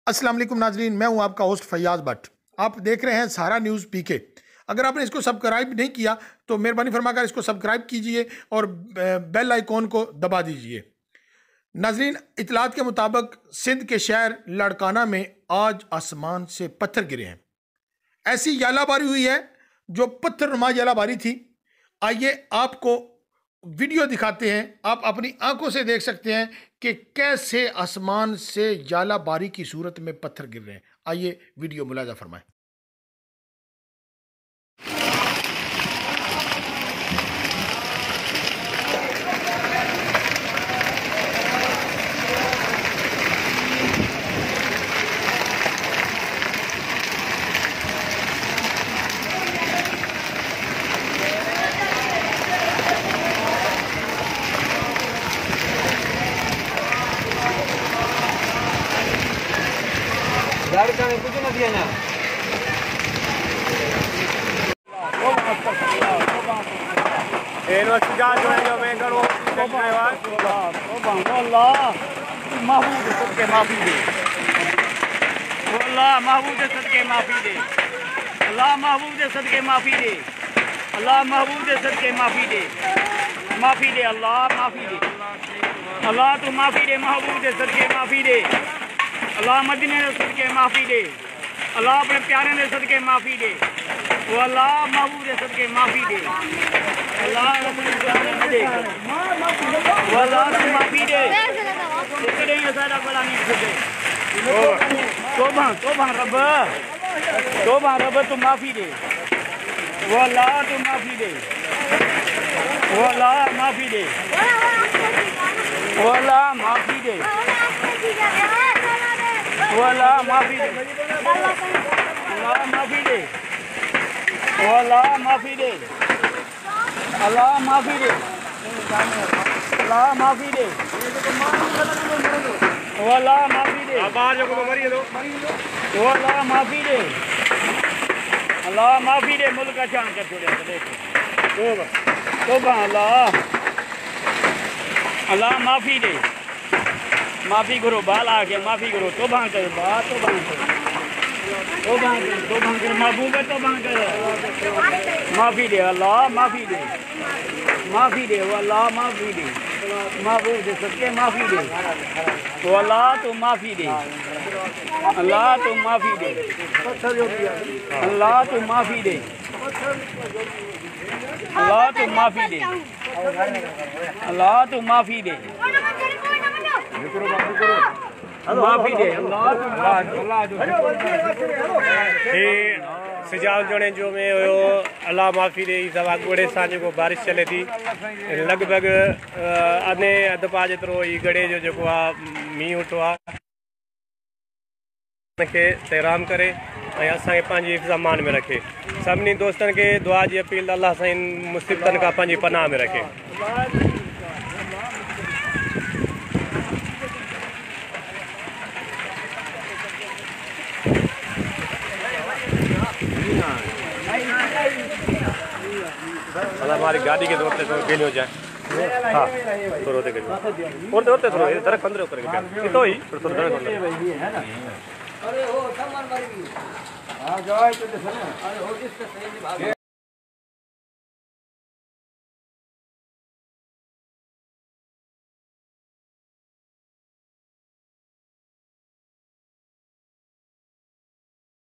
अस्सलाम वालेकुम नाजरीन, मैं हूं आपका होस्ट फैयाज भट्ट। आप देख रहे हैं सहारा न्यूज़ पीके। अगर आपने इसको सब्सक्राइब नहीं किया तो मेहरबानी फरमाकर इसको सब्सक्राइब कीजिए और बेल आइकॉन को दबा दीजिए। नाजरीन, इतलात के मुताबिक सिंध के शहर लाड़काना में आज आसमान से पत्थर गिरे हैं। ऐसी यालाबारी हुई है जो पत्थरनुमा यालाबारी थी। आइए आपको वीडियो दिखाते हैं, आप अपनी आंखों से देख सकते हैं कि कैसे आसमान से यालाबारी की सूरत में पत्थर गिर रहे हैं। आइए वीडियो मुलाजा फरमाएं। लड़का ने कुछ न दिया ना जो मैं करो महबूब सदके माफी दे, अल्लाह महबूब दे सदके माफी दे, अल्लाह महबूब दे सदके माफी दे, अल्लाह महबूब दे सदके माफी दे, माफी दे अल्लाह माफी दे, अल्लाह तू माफी दे महबूब दे सदके माफी दे, अल्लाह मदीने दे सदके माफी दे, अल्लाह अपने प्यारे दे सदके माफी दे, वो अल्लाह महबूब दे सदके माफी दे, अल्लाह अपने प्यारे दे, वो अल्लाह तू माफी दे, इकड़े ये सारा बड़ा नहीं सके, तोबा रब तू माफी दे, वो अल्लाह तू माफी दे, वो अल्लाह माफी दे, वो अल्लाह माफी दे, अल्लाह माफी दे, अल्लाह माफी दे, अल्लाह माफी दे, अल्लाह माफी दे, अल्लाह माफी दे, अल्लाह माफी दे, अल्लाह माफी दे, अल्लाह माफी दे, मुल्क का चांद कर छोड़े देखो तोबा अल्लाह माफी दे, माफी करो बाल आ गया, माफी करो तोबा कर बात तोबा कर महबूब है तोबा कर माफी दे, अल्लाह माफी दे, माफी दे वो अल्लाह माफी दे, महबूब दे सदके माफी दे, वो अल्लाह तो माफी दे, अल्लाह तो माफी दे, अल्लाह तो माफी दे, अल्लाह तो माफी दे, अल्लाह तो माफी दे, माफी दे सिजाल जने जो में हो अल्लाह माफी दे। सब गोड़े सां को बारिश चले थी लगभग अने अध पा जेतिरो ई गड़े जो मींहुं उठो आहे के तहराम करे असांखे पंहिंजी हिफ़्ज़ में रखे। सभिनी दोस्तनि खे दुआ जी अपील अल्लाह साईं मुसीबतनि खां पंहिंजी पनाह में रखे। हमारी गाड़ी के दौड़ते थोड़ा गेली हो जाए, हाँ थोड़ा होते और दौड़ते थोड़ा दरक पंद्रह करेंगे तो ही थोड़ा दरक पंद्रह।